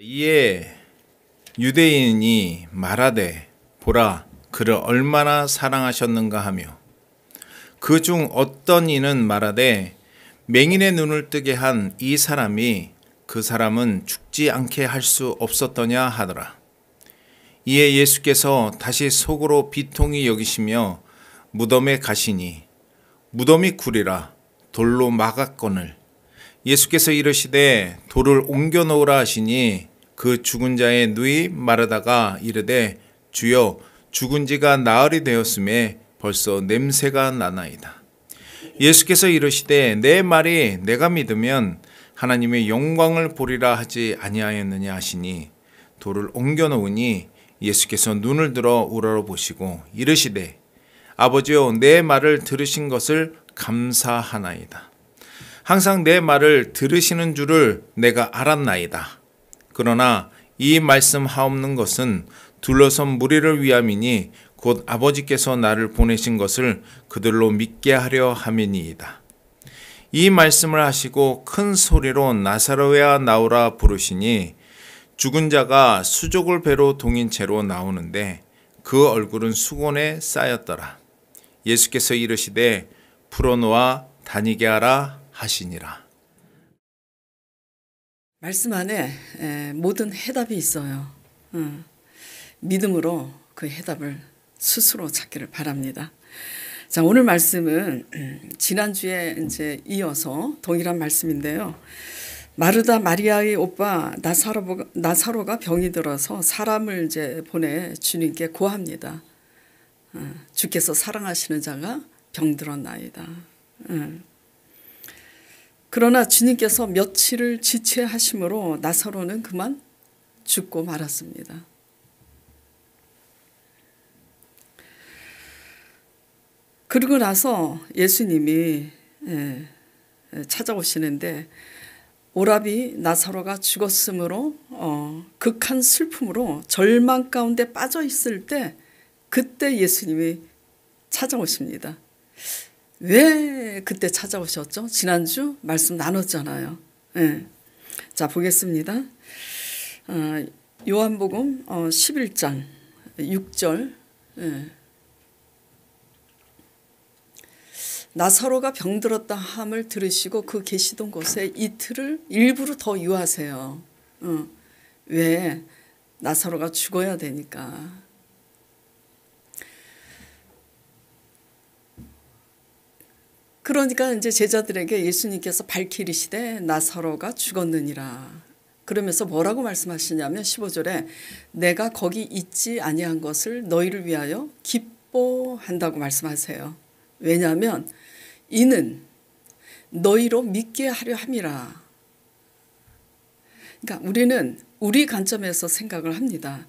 이에 유대인이 말하되 보라 그를 얼마나 사랑하셨는가 하며 그 중 어떤 이는 말하되 맹인의 눈을 뜨게 한 이 사람이 그 사람은 죽지 않게 할 수 없었더냐 하더라. 이에 예수께서 다시 속으로 비통히 여기시며 무덤에 가시니 무덤이 구리라 돌로 막았거늘 예수께서 이르시되 돌을 옮겨 놓으라 하시니 그 죽은 자의 누이 마르다가 이르되 주여 죽은 지가 나흘이 되었음에 벌써 냄새가 나나이다. 예수께서 이르시되 내 말이 내가 믿으면 하나님의 영광을 보리라 하지 아니하였느냐 하시니 돌을 옮겨 놓으니 예수께서 눈을 들어 우러러보시고 이르시되 아버지여 내 말을 들으신 것을 감사하나이다. 항상 내 말을 들으시는 줄을 내가 알았나이다. 그러나 이 말씀 하옵는 것은 둘러선 무리를 위함이니 곧 아버지께서 나를 보내신 것을 그들로 믿게 하려 함이니이다. 이 말씀을 하시고 큰 소리로 나사로야 나오라 부르시니 죽은 자가 수족을 배로 동인 채로 나오는데 그 얼굴은 수건에 쌓였더라. 예수께서 이르시되 풀어놓아 다니게 하라 하시니라. 말씀 안에 모든 해답이 있어요. 믿음으로 그 해답을 스스로 찾기를 바랍니다. 자, 오늘 말씀은 지난주에 이제 이어서 동일한 말씀인데요. 마르다 마리아의 오빠 나사로가 병이 들어서 사람을 이제 보내 주님께 고합니다. 주께서 사랑하시는 자가 병들었나이다. 그러나 주님께서 며칠을 지체하심으로 나사로는 그만 죽고 말았습니다. 그리고 나서 예수님이 찾아오시는데 오라비 나사로가 죽었으므로 극한 슬픔으로 절망 가운데 빠져 있을 때 그때 예수님이 찾아오십니다. 왜 그때 찾아오셨죠? 지난주 말씀 나눴잖아요. 자, 보겠습니다. 요한복음 11장 6절. 나사로가 병들었다 함을 들으시고 그 계시던 곳에 이틀을 일부러 더 유하세요. 왜? 나사로가 죽어야 되니까. 그러니까 이제 제자들에게 예수님께서 밝히시되 나사로가 죽었느니라. 그러면서 뭐라고 말씀하시냐면 15절에 내가 거기 있지 아니한 것을 너희를 위하여 기뻐한다고 말씀하세요. 왜냐하면 이는 너희로 믿게 하려 함이라. 그러니까 우리는 우리 관점에서 생각을 합니다.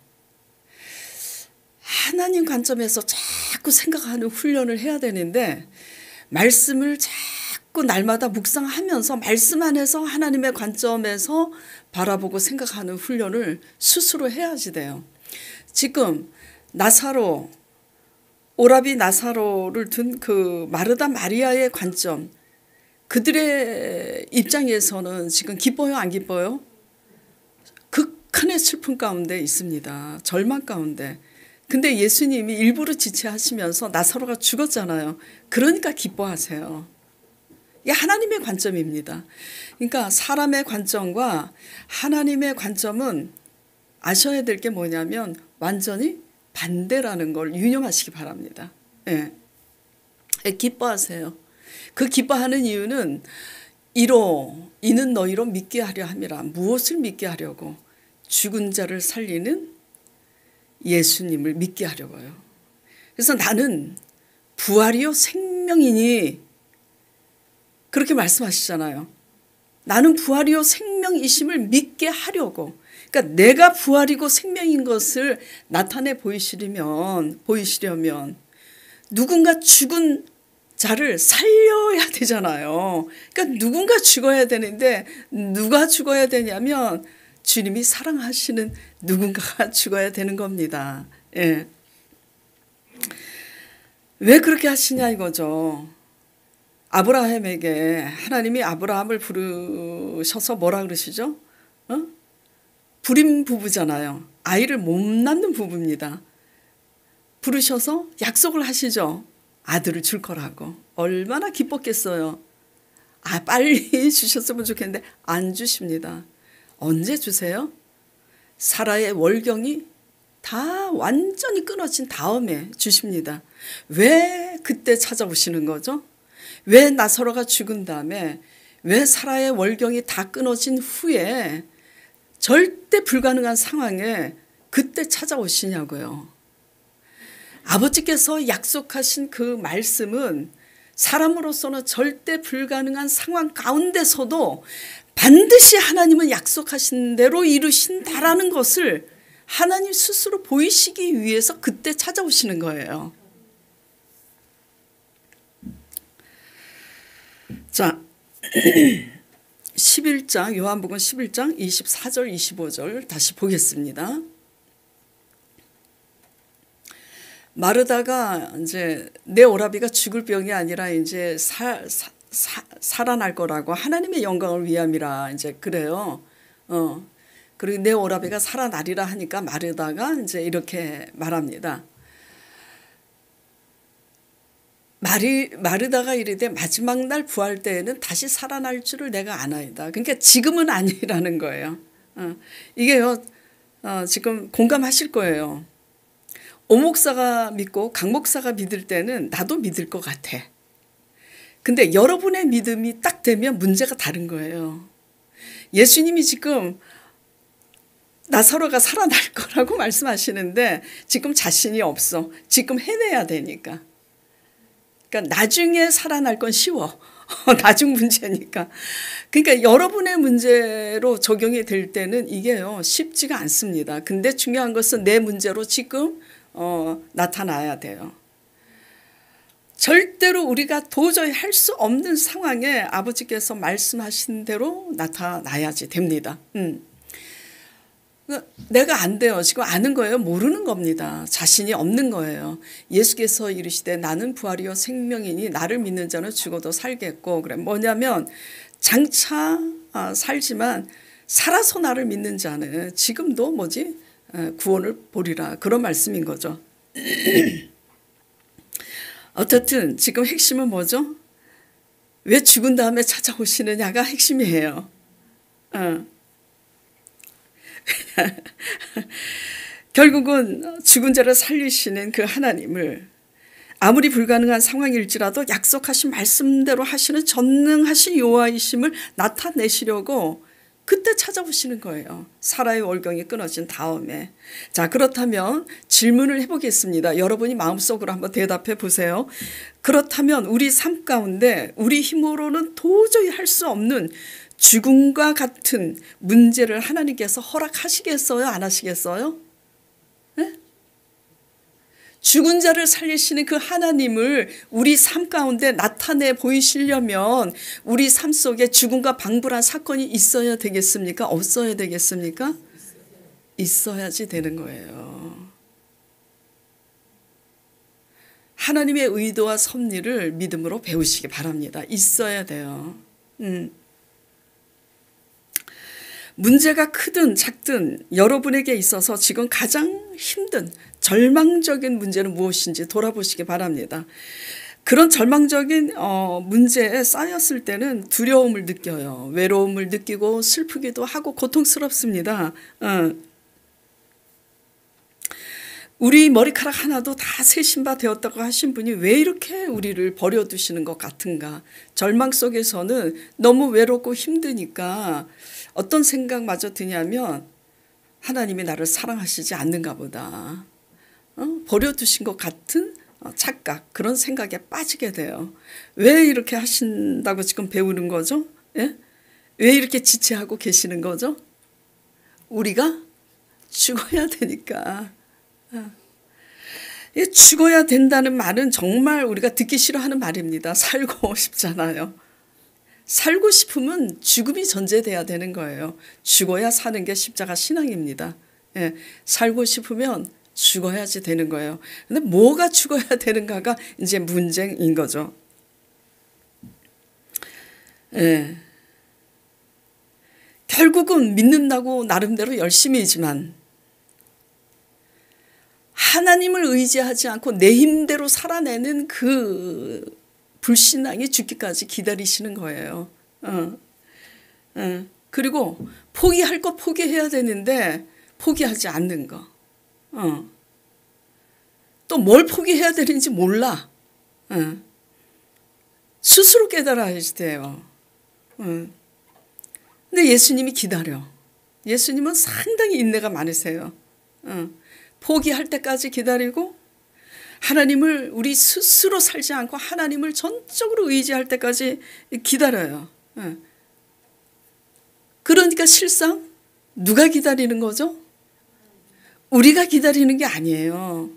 하나님 관점에서 자꾸 생각하는 훈련을 해야 되는데 말씀을 자꾸 날마다 묵상하면서 말씀 안에서 하나님의 관점에서 바라보고 생각하는 훈련을 스스로 해야지 돼요. 지금 나사로 오라비 나사로를 둔 그 마르다 마리아의 관점, 그들의 입장에서는 지금 기뻐요, 안 기뻐요? 극한의 슬픔 가운데 있습니다. 절망 가운데. 근데 예수님이 일부러 지체하시면서 나사로가 죽었잖아요. 그러니까 기뻐하세요. 이게 하나님의 관점입니다. 그러니까 사람의 관점과 하나님의 관점은 아셔야 될 게 뭐냐면 완전히 반대라는 걸 유념하시기 바랍니다. 기뻐하세요. 그 기뻐하는 이유는 이는 너희로 믿게 하려 함이라. 무엇을 믿게 하려고? 죽은 자를 살리는 예수님을 믿게 하려고요. 그래서 나는 부활이요 생명이니 그렇게 말씀하시잖아요. 나는 부활이요 생명이심을 믿게 하려고. 그러니까 내가 부활이고 생명인 것을 나타내 보이시려면 누군가 죽은 자를 살려야 되잖아요. 그러니까 누군가 죽어야 되는데 누가 죽어야 되냐면 주님이 사랑하시는 누군가가 죽어야 되는 겁니다. 예. 왜 그렇게 하시냐 이거죠. 아브라함에게 하나님이 아브라함을 부르셔서 뭐라 그러시죠? 불임 부부잖아요. 아이를 못 낳는 부부입니다. 부르셔서 약속을 하시죠. 아들을 줄 거라고. 얼마나 기뻤겠어요. 빨리 주셨으면 좋겠는데 안 주십니다. 언제 주세요? 사라의 월경이 다 완전히 끊어진 다음에 주십니다. 왜 그때 찾아오시는 거죠? 왜 나사로가 죽은 다음에, 왜 사라의 월경이 다 끊어진 후에 절대 불가능한 상황에 그때 찾아오시냐고요. 아버지께서 약속하신 그 말씀은 사람으로서는 절대 불가능한 상황 가운데서도 반드시 하나님은 약속하신 대로 이루신다라는 것을 하나님 스스로 보이시기 위해서 그때 찾아오시는 거예요. 자, 11장, 요한복음 11장 24절 25절 다시 보겠습니다. 마르다가 이제 내 오라비가 죽을 병이 아니라 이제 살아날 거라고, 하나님의 영광을 위함이라 이제 그래요. 그리고 내 오라비가 살아나리라 하니까 마르다가 이제 이렇게 말합니다. 마르다가 이르되 마지막 날 부활 때에는 다시 살아날 줄을 내가 아나이다. 그러니까 지금은 아니라는 거예요. 이게요, 지금 공감하실 거예요. 오 목사가 믿고 강 목사가 믿을 때는 나도 믿을 것 같아. 근데 여러분의 믿음이 딱 되면 문제가 다른 거예요. 예수님이 지금 나사로가 살아날 거라고 말씀하시는데 지금 자신이 없어. 지금 해내야 되니까. 그러니까 나중에 살아날 건 쉬워. 나중 문제니까. 그러니까 여러분의 문제로 적용이 될 때는 이게요, 쉽지가 않습니다. 근데 중요한 것은 내 문제로 지금 나타나야 돼요. 절대로 우리가 도저히 할 수 없는 상황에 아버지께서 말씀하신 대로 나타나야지 됩니다. 내가 안 돼요. 지금 아는 거예요. 모르는 겁니다. 자신이 없는 거예요. 예수께서 이르시되 나는 부활이요 생명이니 나를 믿는 자는 죽어도 살겠고, 그래 뭐냐면 장차 살지만 살아서 나를 믿는 자는 지금도 구원을 보리라, 그런 말씀인 거죠. 어쨌든 지금 핵심은 뭐죠? 왜 죽은 다음에 찾아오시느냐가 핵심이에요. 결국은 죽은 자를 살리시는 그 하나님을 아무리 불가능한 상황일지라도 약속하신 말씀대로 하시는 전능하신 여호와이심을 나타내시려고 그때 찾아오시는 거예요. 사라의 월경이 끊어진 다음에. 자, 그렇다면 질문을 해보겠습니다. 여러분이 마음속으로 한번 대답해 보세요. 그렇다면 우리 삶 가운데 우리 힘으로는 도저히 할 수 없는 죽음과 같은 문제를 하나님께서 허락하시겠어요? 안 하시겠어요? 네? 죽은 자를 살리시는 그 하나님을 우리 삶 가운데 나타내 보이시려면 우리 삶 속에 죽음과 방불한 사건이 있어야 되겠습니까? 없어야 되겠습니까? 있어야지 되는 거예요. 하나님의 의도와 섭리를 믿음으로 배우시기 바랍니다. 있어야 돼요. 문제가 크든 작든 여러분에게 있어서 지금 가장 힘든 절망적인 문제는 무엇인지 돌아보시기 바랍니다. 그런 절망적인 문제에 쌓였을 때는 두려움을 느껴요. 외로움을 느끼고 슬프기도 하고 고통스럽습니다. 우리 머리카락 하나도 다 세신바 되었다고 하신 분이 왜 이렇게 우리를 버려두시는 것 같은가. 절망 속에서는 너무 외롭고 힘드니까 어떤 생각마저 드냐면 하나님이 나를 사랑하시지 않는가 보다. 버려두신 것 같은 착각, 그런 생각에 빠지게 돼요. 왜 이렇게 하신다고 지금 배우는 거죠? 예? 왜 이렇게 지체하고 계시는 거죠? 우리가 죽어야 되니까. 죽어야 된다는 말은 정말 우리가 듣기 싫어하는 말입니다. 살고 싶잖아요. 살고 싶으면 죽음이 전제돼야 되는 거예요. 죽어야 사는 게 십자가 신앙입니다. 예, 살고 싶으면 죽어야지 되는 거예요. 근데 뭐가 죽어야 되는가가 이제 문제인 거죠. 결국 결국은 믿는다고 나름대로 열심히지만 하나님을 의지하지 않고 내 힘대로 살아내는 그 불신앙이 죽기까지 기다리시는 거예요. 그리고 포기할 거 포기해야 되는데 포기하지 않는 거. 또 뭘 포기해야 되는지 몰라. 스스로 깨달아야 돼요. 근데 예수님이 기다려. 예수님은 상당히 인내가 많으세요. 포기할 때까지 기다리고 하나님을 우리 스스로 살지 않고 하나님을 전적으로 의지할 때까지 기다려요. 그러니까 실상 누가 기다리는 거죠? 우리가 기다리는 게 아니에요.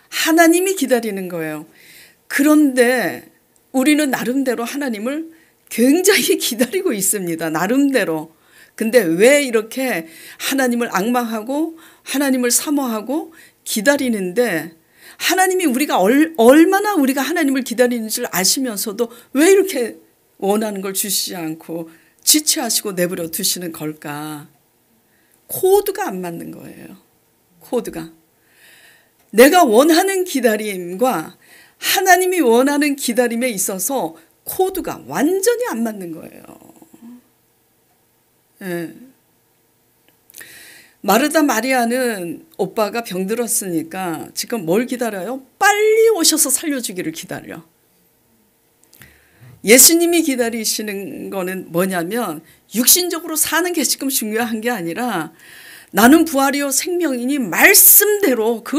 하나님이 기다리는 거예요. 그런데 우리는 나름대로 하나님을 굉장히 기다리고 있습니다. 나름대로. 근데 왜 이렇게 하나님을 앙망하고 하나님을 사모하고 기다리는데 하나님이 우리가 얼마나 우리가 하나님을 기다리는 줄 아시면서도 왜 이렇게 원하는 걸 주시지 않고 지체하시고 내버려 두시는 걸까? 코드가 안 맞는 거예요. 코드가. 내가 원하는 기다림과 하나님이 원하는 기다림에 있어서 코드가 완전히 안 맞는 거예요. 네. 마르다 마리아는 오빠가 병들었으니까 지금 뭘 기다려요? 빨리 오셔서 살려주기를 기다려. 예수님이 기다리시는 거는 뭐냐면 육신적으로 사는 게 지금 중요한 게 아니라 나는 부활이요 생명이니 말씀대로 그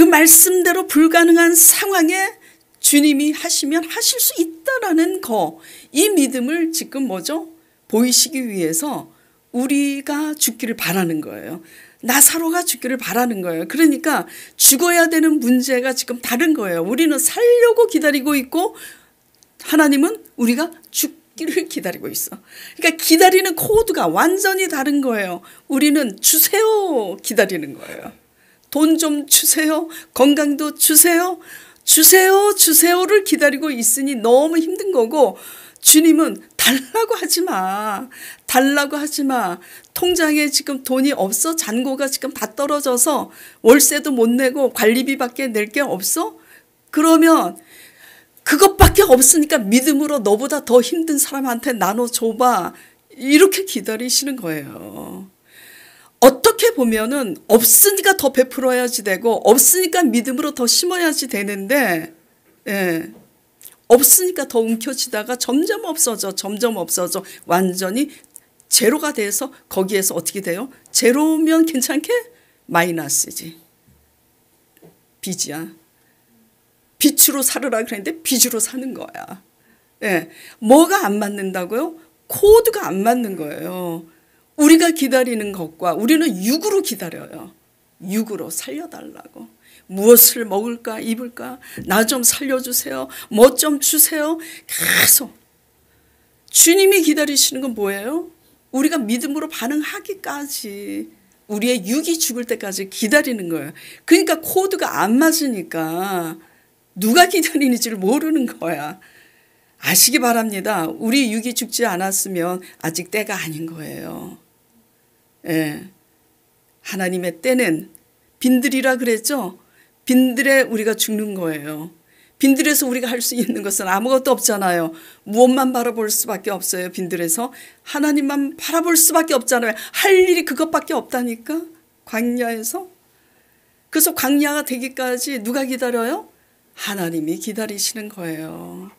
말씀대로 불가능한 상황에 주님이 하시면 하실 수 있다라는 거, 이 믿음을 지금 뭐죠? 보이시기 위해서 우리가 죽기를 바라는 거예요. 나사로가 죽기를 바라는 거예요. 그러니까 죽어야 되는 문제가 지금 다른 거예요. 우리는 살려고 기다리고 있고 하나님은 우리가 죽기를 기다리고 있어. 그러니까 기다리는 코드가 완전히 다른 거예요. 우리는 주세요 기다리는 거예요. 돈 좀 주세요. 건강도 주세요. 주세요를 기다리고 있으니 너무 힘든 거고, 주님은 달라고 하지 마. 달라고 하지 마. 통장에 지금 돈이 없어? 잔고가 지금 다 떨어져서 월세도 못 내고 관리비밖에 낼 게 없어? 그러면 그것밖에 없으니까 믿음으로 너보다 더 힘든 사람한테 나눠줘봐. 이렇게 기다리시는 거예요. 어떻게 보면은 없으니까 더 베풀어야지 되고 없으니까 믿음으로 더 심어야지 되는데, 예. 없으니까 더 움켜쥐다가 점점 없어져 완전히 제로가 돼서 거기에서 어떻게 돼요? 제로면 괜찮게? 마이너스지. 빚이야. 빛으로 살으라 그랬는데 빚으로 사는 거야. 예. 뭐가 안 맞는다고요? 코드가 안 맞는 거예요. 우리가 기다리는 것과 우리는 육으로 기다려요. 육으로 살려달라고. 무엇을 먹을까 입을까? 나 좀 살려주세요. 뭐 좀 주세요. 계속. 주님이 기다리시는 건 뭐예요? 우리가 믿음으로 반응하기까지, 우리의 육이 죽을 때까지 기다리는 거예요. 그러니까 코드가 안 맞으니까 누가 기다리는지를 모르는 거야. 아시기 바랍니다. 우리 육이 죽지 않았으면 아직 때가 아닌 거예요. 예. 하나님의 때는 빈들이라 그랬죠. 빈들에 우리가 죽는 거예요. 빈들에서 우리가 할 수 있는 것은 아무것도 없잖아요. 무엇만 바라볼 수밖에 없어요. 빈들에서 하나님만 바라볼 수밖에 없잖아요. 할 일이 그것밖에 없다니까. 광야에서. 그래서 광야가 되기까지 누가 기다려요? 하나님이 기다리시는 거예요.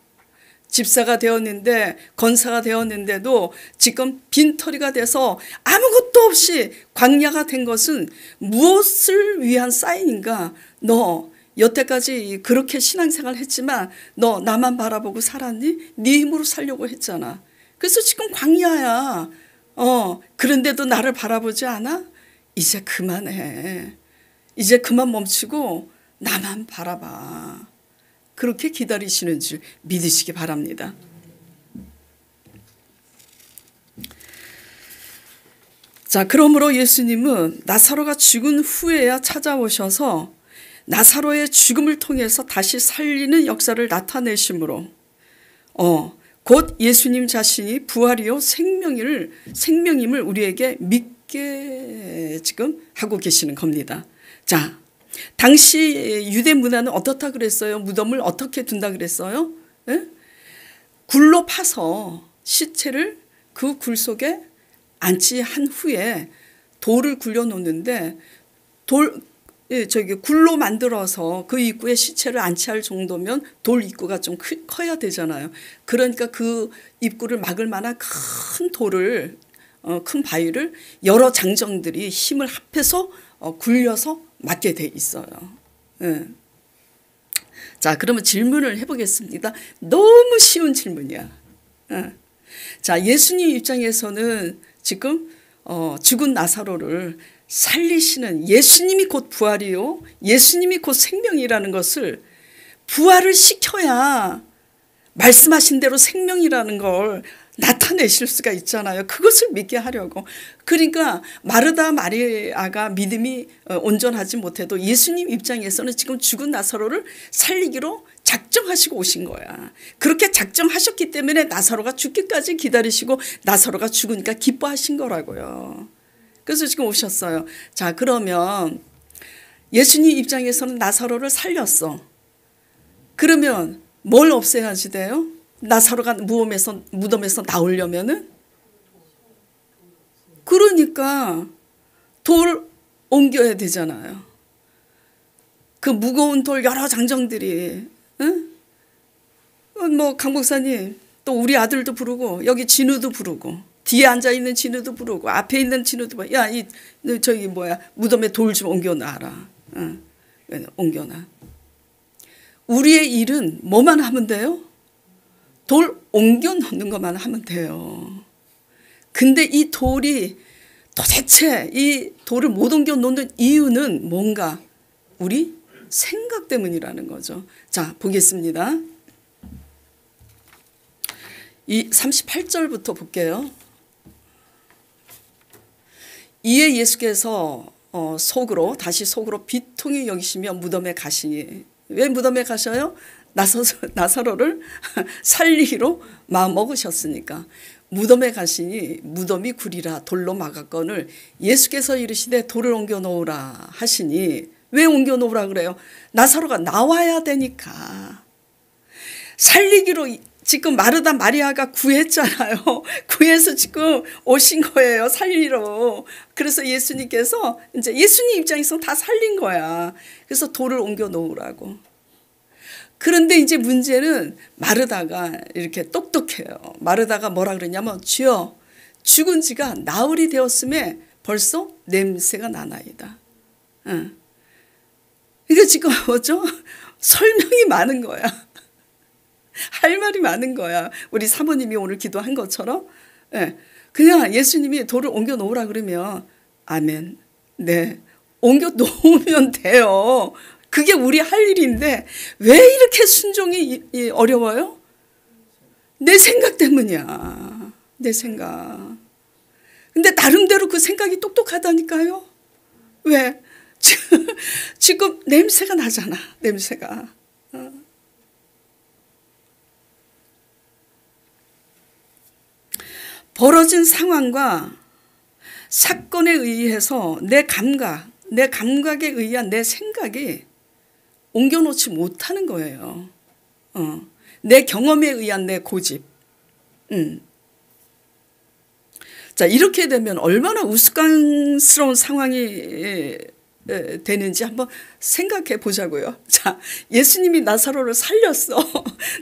집사가 되었는데, 건사가 되었는데도 지금 빈털이가 돼서 아무것도 없이 광야가 된 것은 무엇을 위한 사인인가? 너 여태까지 그렇게 신앙생활 했지만 너 나만 바라보고 살았니? 네 힘으로 살려고 했잖아. 그래서 지금 광야야. 그런데도 나를 바라보지 않아? 이제 그만해. 이제 그만 멈추고 나만 바라봐. 그렇게 기다리시는 줄 믿으시기 바랍니다. 자, 그러므로 예수님은 나사로가 죽은 후에야 찾아오셔서 나사로의 죽음을 통해서 다시 살리는 역사를 나타내심으로 곧 예수님 자신이 부활이요 생명임을 우리에게 믿게 지금 하고 계시는 겁니다. 자, 당시 유대 문화는 어떻다 그랬어요? 무덤을 어떻게 둔다 그랬어요? 예? 굴로 파서 시체를 그 굴 속에 안치한 후에 돌을 굴려 놓는데 굴로 만들어서 그 입구에 시체를 안치할 정도면 돌 입구가 좀 커야 되잖아요. 그러니까 그 입구를 막을 만한 큰 돌을 큰 바위를 여러 장정들이 힘을 합해서 굴려서 막게 돼 있어요. 예. 자, 그러면 질문을 해보겠습니다. 너무 쉬운 질문이야. 예. 자, 예수님 입장에서는 지금 죽은 나사로를 살리시는 예수님이 곧 부활이요 예수님이 곧 생명이라는 것을 부활을 시켜야 말씀하신 대로 생명이라는 걸 나타내실 수가 있잖아요. 그것을 믿게 하려고. 그러니까 마르다 마리아가 믿음이 온전하지 못해도 예수님 입장에서는 지금 죽은 나사로를 살리기로 작정하시고 오신 거야. 그렇게 작정하셨기 때문에 나사로가 죽기까지 기다리시고 나사로가 죽으니까 기뻐하신 거라고요. 그래서 지금 오셨어요. 자, 그러면 예수님 입장에서는 나사로를 살렸어. 그러면 뭘 없애야지 돼요? 나사로가 무덤에서 나오려면은? 그러니까 돌 옮겨야 되잖아요. 그 무거운 돌 여러 장정들이, 응? 뭐 강 목사님 또 우리 아들도 부르고 여기 진우도 부르고 뒤에 앉아 있는 진우도 부르고 앞에 있는 진우도 부르고 야, 저기 무덤에 돌 좀 옮겨놔라. 응. 옮겨놔. 우리의 일은 뭐만 하면 돼요? 돌 옮겨 놓는 것만 하면 돼요. 근데 이 돌이 도대체 이 돌을 못 옮겨 놓는 이유는 뭔가? 우리 생각 때문이라는 거죠. 자, 보겠습니다. 이 38절부터 볼게요. 이에 예수께서 다시 속으로 비통히 여기시며 무덤에 가시니. 왜 무덤에 가셔요? 나사로를 살리기로 마음 먹으셨으니까. 무덤에 가시니 무덤이 구리라 돌로 막았거늘 예수께서 이르시되 돌을 옮겨 놓으라 하시니. 왜 옮겨 놓으라 그래요? 나사로가 나와야 되니까. 살리기로 지금 마르다 마리아가 구했잖아요. 구해서 지금 오신 거예요. 살리러. 그래서 예수님께서 이제 예수님 입장에서 다 살린 거야. 그래서 돌을 옮겨 놓으라고. 그런데 이제 문제는 마르다가 이렇게 똑똑해요. 마르다가 뭐라 그러냐면 주여 죽은 지가 나흘이 되었음에 벌써 냄새가 나나이다. 응. 그러니까 지금 뭐죠? 설명이 많은 거야. 할 말이 많은 거야. 우리 사모님이 오늘 기도한 것처럼. 네. 그냥 예수님이 돌을 옮겨 놓으라 그러면 아멘. 네. 옮겨 놓으면 돼요. 그게 우리 할 일인데 왜 이렇게 순종이 어려워요? 내 생각 때문이야. 내 생각. 근데 나름대로 그 생각이 똑똑하다니까요. 왜? 지금 냄새가 나잖아. 냄새가. 벌어진 상황과 사건에 의해서 내 감각에 의한 내 생각이 옮겨놓지 못하는 거예요. 내 경험에 의한 내 고집. 자, 이렇게 되면 얼마나 우스꽝스러운 상황이 되는지 한번 생각해 보자고요. 자, 예수님이 나사로를 살렸어.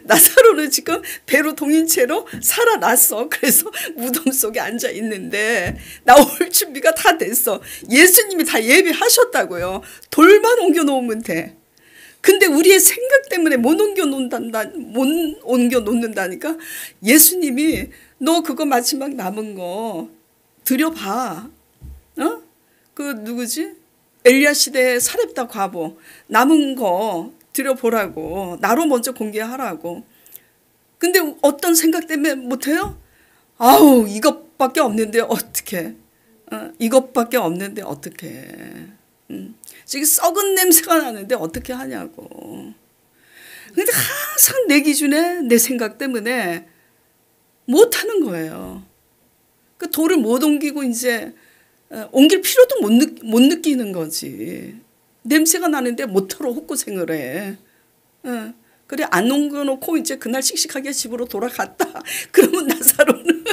나사로는 지금 배로 동인 채로 살아났어. 그래서 무덤 속에 앉아 있는데 나올 준비가 다 됐어. 예수님이 다 예비하셨다고요. 돌만 옮겨 놓으면 돼. 근데 우리의 생각 때문에 못 옮겨 놓는다니까. 예수님이 너 그거 마지막 남은 거 드려봐. 그 누구지? 엘리야 시대의 사렙다 과부 남은 거 드려보라고. 나로 먼저 공개하라고. 근데 어떤 생각 때문에 못해요? 아우 이것밖에 없는데 어떡해. 이것밖에 없는데 어떡해. 지금 썩은 냄새가 나는데 어떻게 하냐고. 근데 항상 내 기준에 내 생각 때문에 못 하는 거예요. 그 돌을 못 옮기고 이제 옮길 필요도 못 느끼는 거지. 냄새가 나는데 못하러 헛고생을 해. 그래 안 옮겨놓고 이제 그날 씩씩하게 집으로 돌아갔다. 그러면 나사로는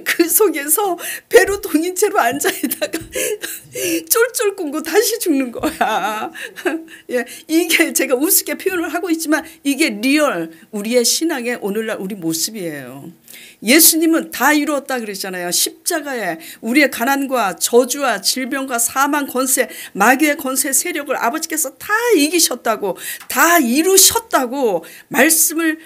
그 속에서 배로 동인 채로 앉아있다가 쫄쫄 굶고 다시 죽는 거야. 예, 이게 제가 우습게 표현을 하고 있지만 이게 리얼 우리의 신앙의 오늘날 우리 모습이에요. 예수님은 다 이루었다 그랬잖아요. 십자가에 우리의 가난과 저주와 질병과 사망 권세, 마귀의 권세 세력을 아버지께서 다 이기셨다고, 다 이루셨다고 말씀을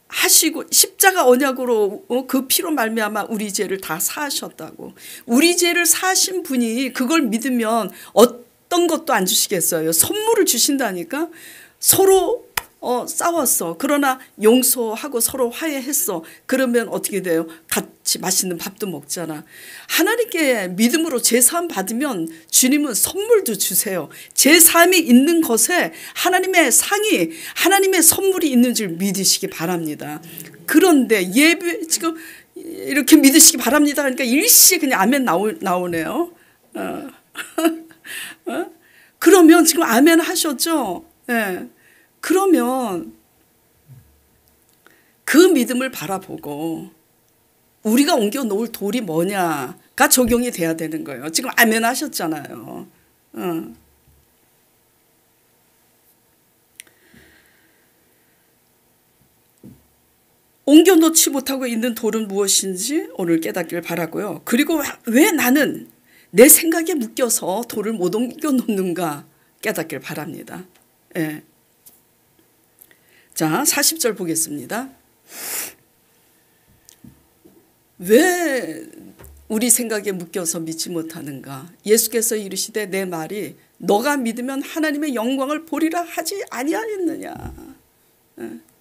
하시고, 십자가 언약으로 그 피로 말미암아 우리 죄를 다 사하셨다고. 우리 죄를 사하신 분이 그걸 믿으면 어떤 것도 안 주시겠어요. 선물을 주신다니까. 서로 싸웠어. 그러나 용서하고 서로 화해했어. 그러면 어떻게 돼요? 같이 맛있는 밥도 먹잖아. 하나님께 믿음으로 제사함 받으면 주님은 선물도 주세요. 제사함이 있는 것에 하나님의 상이, 하나님의 선물이 있는 줄 믿으시기 바랍니다. 그런데 예배 지금 이렇게 믿으시기 바랍니다. 그러니까 일시에 그냥 아멘 나오네요. 그러면 지금 아멘 하셨죠? 네. 그러면 그 믿음을 바라보고 우리가 옮겨 놓을 돌이 뭐냐가 적용이 돼야 되는 거예요. 지금 아멘 하셨잖아요. 옮겨 놓지 못하고 있는 돌은 무엇인지 오늘 깨닫길 바라고요. 그리고 왜 나는 내 생각에 묶여서 돌을 못 옮겨 놓는가 깨닫길 바랍니다. 예. 자, 40절 보겠습니다. 왜 우리 생각에 묶여서 믿지 못하는가? 예수께서 이르시되 내 말이 너가 믿으면 하나님의 영광을 보리라 하지 아니하였느냐.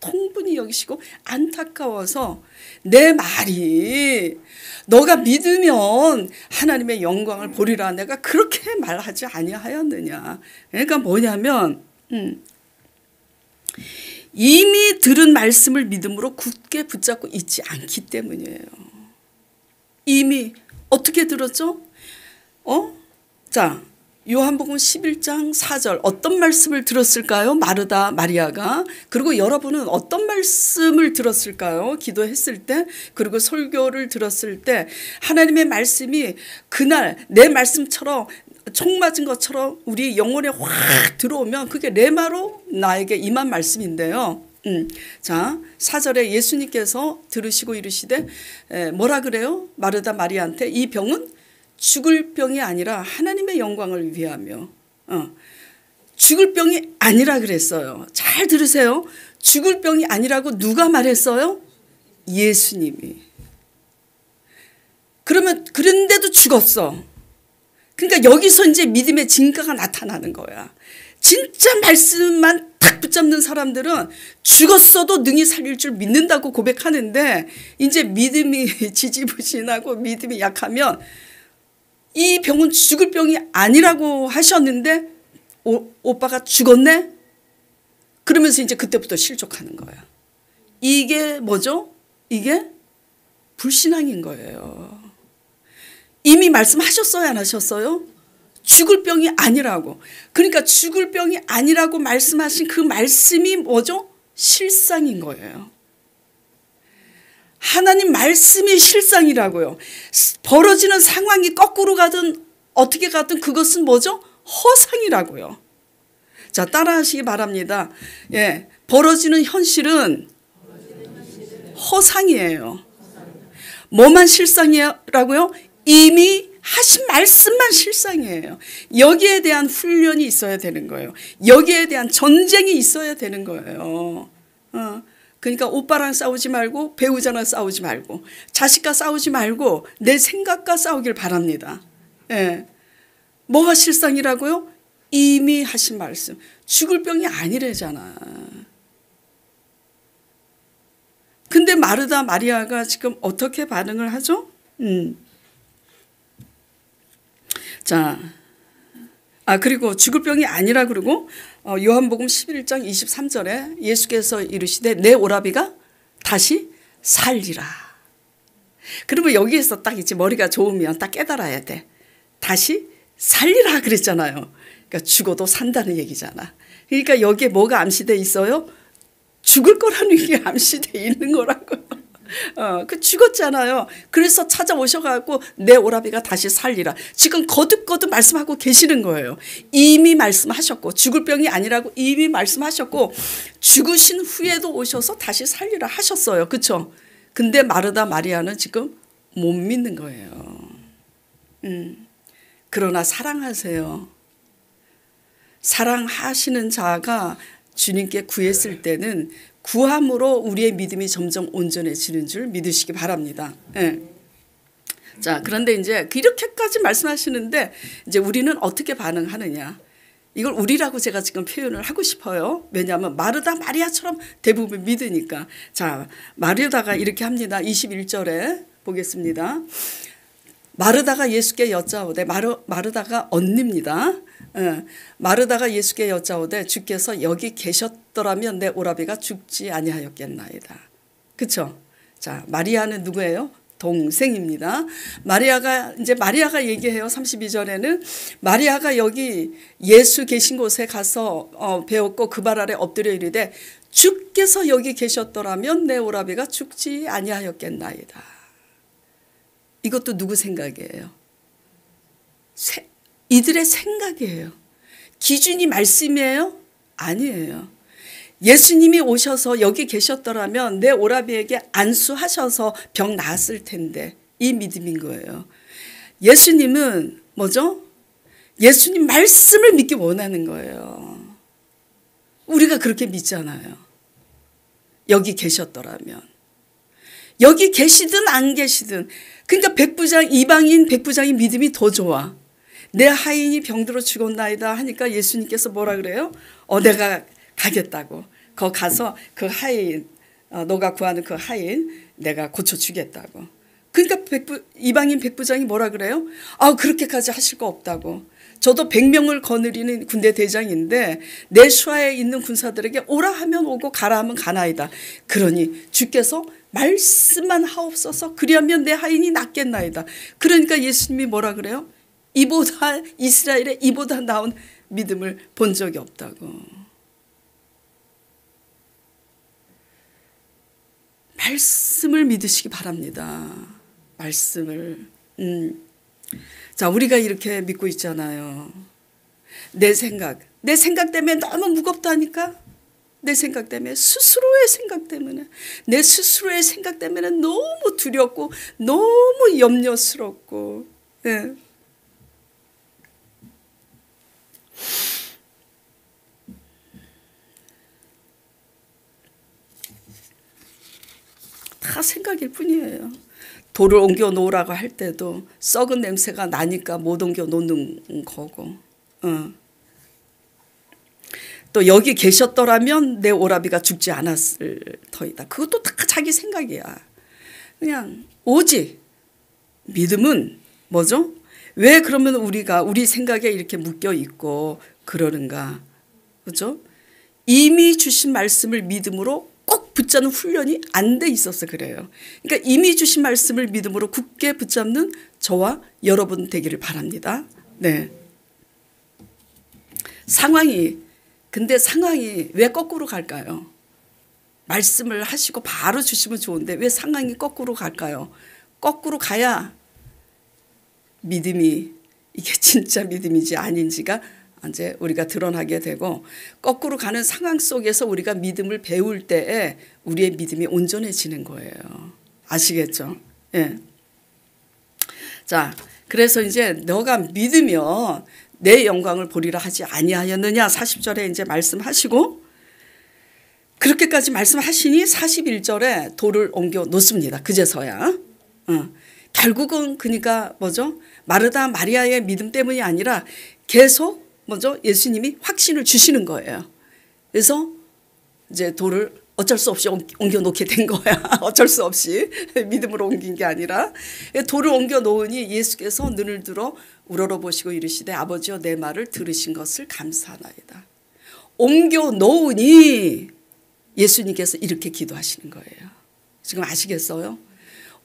통분히 여기시고 안타까워서 내 말이 너가 믿으면 하나님의 영광을 보리라 내가 그렇게 말하지 아니하였느냐. 그러니까 뭐냐면 이미 들은 말씀을 믿음으로 굳게 붙잡고 있지 않기 때문이에요. 이미 어떻게 들었죠? 자, 요한복음 11장 4절 어떤 말씀을 들었을까요? 마르다 마리아가. 그리고 여러분은 어떤 말씀을 들었을까요? 기도했을 때, 그리고 설교를 들었을 때 하나님의 말씀이 그날 내 말씀처럼 총 맞은 것처럼 우리 영혼에 확 들어오면 그게 레마로 나에게 임한 말씀인데요. 자, 4절에 예수님께서 들으시고 이르시되 뭐라 그래요? 마르다 마리아한테 이 병은 죽을 병이 아니라 하나님의 영광을 위하며. 죽을 병이 아니라 그랬어요. 잘 들으세요. 죽을 병이 아니라고 누가 말했어요? 예수님이. 그런데도 죽었어. 그러니까 여기서 이제 믿음의 증가가 나타나는 거야. 진짜 말씀만 탁 붙잡는 사람들은 죽었어도 능히 살릴 줄 믿는다고 고백하는데 이제 믿음이 지지부진하고 믿음이 약하면 이 병은 죽을 병이 아니라고 하셨는데 오빠가 죽었네? 그러면서 이제 그때부터 실족하는 거야. 이게 뭐죠? 이게 불신앙인 거예요. 이미 말씀하셨어요, 안 하셨어요? 죽을 병이 아니라고. 그러니까 죽을 병이 아니라고 말씀하신 그 말씀이 뭐죠? 실상인 거예요. 하나님 말씀이 실상이라고요. 벌어지는 상황이 거꾸로 가든 어떻게 가든 그것은 뭐죠? 허상이라고요. 자, 따라하시기 바랍니다. 예, 벌어지는 현실은 허상이에요. 뭐만 실상이라고요? 이미 하신 말씀만 실상이에요. 여기에 대한 훈련이 있어야 되는 거예요. 여기에 대한 전쟁이 있어야 되는 거예요. 그러니까 오빠랑 싸우지 말고 배우자랑 싸우지 말고 자식과 싸우지 말고 내 생각과 싸우길 바랍니다. 예. 뭐가 실상이라고요? 이미 하신 말씀. 죽을 병이 아니래잖아. 근데 마르다 마리아가 지금 어떻게 반응을 하죠? 자, 그리고 죽을 병이 아니라 그러고 요한복음 11장 23절에 예수께서 이르시되 내 오라비가 다시 살리라. 그러면 여기에서 딱 이제 머리가 좋으면 딱 깨달아야 돼. 다시 살리라 그랬잖아요. 그러니까 죽어도 산다는 얘기잖아. 그러니까 여기에 뭐가 암시돼 있어요? 죽을 거라는 게 암시돼 있는 거라고요. 그 죽었잖아요. 그래서 찾아오셔가지고 내 오라비가 다시 살리라. 지금 거듭거듭 말씀하고 계시는 거예요. 이미 말씀하셨고 죽을 병이 아니라고 이미 말씀하셨고 죽으신 후에도 오셔서 다시 살리라 하셨어요. 그렇죠? 근데 마르다 마리아는 지금 못 믿는 거예요. 그러나 사랑하세요. 사랑하시는 자가 주님께 구했을 때는 구함으로 우리의 믿음이 점점 온전해지는 줄 믿으시기 바랍니다. 네. 자, 그런데 이제 이렇게까지 말씀하시는데 이제 우리는 어떻게 반응하느냐. 이걸 우리라고 제가 지금 표현을 하고 싶어요. 왜냐하면 마르다 마리아처럼 대부분 믿으니까. 자, 마르다가 이렇게 합니다. 21절에 보겠습니다. 마르다가 예수께 여짜오되 마르다가 언니입니다. 마르다가 예수께 여짜오되 주께서 여기 계셨더라면 내 오라비가 죽지 아니하였겠나이다. 그렇죠? 자, 마리아는 누구예요? 동생입니다. 마리아가 얘기해요. 32절에는 마리아가 여기 예수 계신 곳에 가서 배웠고 그 발 아래 엎드려 이르되 주께서 여기 계셨더라면 내 오라비가 죽지 아니하였겠나이다. 이것도 누구 생각이에요? 이들의 생각이에요. 기준이 말씀이에요? 아니에요. 예수님이 오셔서 여기 계셨더라면 내 오라비에게 안수하셔서 병 나았을 텐데 이 믿음인 거예요. 예수님은 뭐죠? 예수님 말씀을 믿기 원하는 거예요. 우리가 그렇게 믿잖아요. 여기 계셨더라면. 여기 계시든 안 계시든. 그러니까 이방인 백부장의 믿음이 더 좋아. 내 하인이 병들어 죽었나이다 하니까 예수님께서 뭐라 그래요? 내가 가겠다고. 거 가서 그 하인, 너가 구하는 그 하인 내가 고쳐주겠다고. 그러니까 이방인 백부장이 뭐라 그래요? 그렇게까지 하실 거 없다고. 저도 100명을 거느리는 군대 대장인데 내 수하에 있는 군사들에게 오라 하면 오고 가라 하면 가나이다. 그러니 주께서 말씀만 하옵소서. 그리하면 내 하인이 낫겠나이다. 그러니까 예수님이 뭐라 그래요? 이스라엘에 이보다 나은 믿음을 본 적이 없다고. 말씀을 믿으시기 바랍니다. 말씀을. 자, 우리가 이렇게 믿고 있잖아요. 내 생각 때문에 너무 무겁다니까. 내 생각 때문에, 스스로의 생각 때문에, 내 스스로의 생각 때문에 너무 두렵고 너무 염려스럽고. 네. 다 생각일 뿐이에요. 돌을 옮겨 놓으라고 할 때도 썩은 냄새가 나니까 못 옮겨 놓는 거고. 또 여기 계셨더라면 내 오라비가 죽지 않았을 터이다. 그것도 다 자기 생각이야. 그냥 오직 믿음은 뭐죠? 왜 그러면 우리 생각에 이렇게 묶여 있고 그러는가? 그렇죠? 이미 주신 말씀을 믿음으로 꼭 붙잡는 훈련이 안 돼 있어서 그래요. 그러니까 이미 주신 말씀을 믿음으로 굳게 붙잡는 저와 여러분 되기를 바랍니다. 네. 근데 상황이 왜 거꾸로 갈까요? 말씀을 하시고 바로 주시면 좋은데 왜 상황이 거꾸로 갈까요? 거꾸로 가야 믿음이 이게 진짜 믿음인지 아닌지가 이제 우리가 드러나게 되고, 거꾸로 가는 상황 속에서 우리가 믿음을 배울 때에 우리의 믿음이 온전해지는 거예요. 아시겠죠? 예. 자, 그래서 이제 너가 믿으면 내 영광을 보리라 하지 아니하였느냐 40절에 이제 말씀하시고, 그렇게까지 말씀하시니 41절에 돌을 옮겨 놓습니다. 그제서야. 결국은 그러니까 뭐죠? 마르다 마리아의 믿음 때문이 아니라 계속 뭐죠? 예수님이 확신을 주시는 거예요. 그래서 이제 돌을 어쩔 수 없이 옮겨 놓게 된 거야. 어쩔 수 없이 믿음으로 옮긴 게 아니라 돌을 옮겨 놓으니 예수께서 눈을 들어 우러러보시고 이르시되 아버지여 내 말을 들으신 것을 감사하나이다. 옮겨 놓으니 예수님께서 이렇게 기도하시는 거예요. 지금 아시겠어요?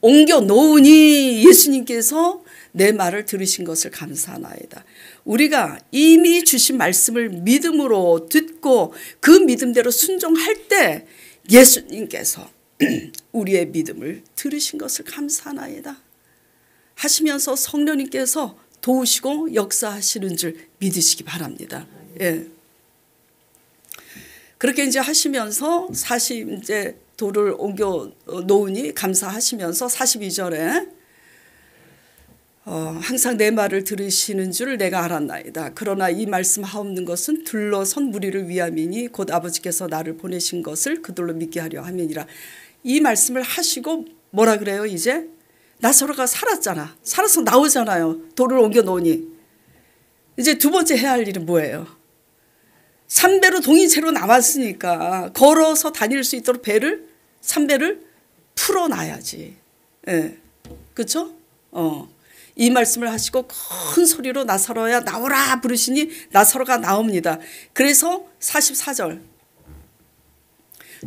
옮겨 놓으니 예수님께서 내 말을 들으신 것을 감사하나이다. 우리가 이미 주신 말씀을 믿음으로 듣고 그 믿음대로 순종할 때 예수님께서 우리의 믿음을 들으신 것을 감사하나이다 하시면서 성령님께서 도우시고 역사하시는 줄 믿으시기 바랍니다. 예. 그렇게 이제 하시면서 이제 돌을 옮겨 놓으니 감사하시면서 42절에 항상 내 말을 들으시는 줄 내가 알았나이다. 그러나 이 말씀 하옵는 것은 둘러선 무리를 위함이니 곧 아버지께서 나를 보내신 것을 그들로 믿게 하려 함이니라. 이 말씀을 하시고 뭐라 그래요? 이제 나사로가 살았잖아. 살아서 나오잖아요. 돌을 옮겨 놓으니. 이제 두 번째 해야 할 일은 뭐예요? 삼배로 동인체로 남았으니까 걸어서 다닐 수 있도록 삼배를 풀어놔야지. 예. 그렇죠? 이 말씀을 하시고 큰 소리로 나사로야 나오라 부르시니 나사로가 나옵니다. 그래서 44절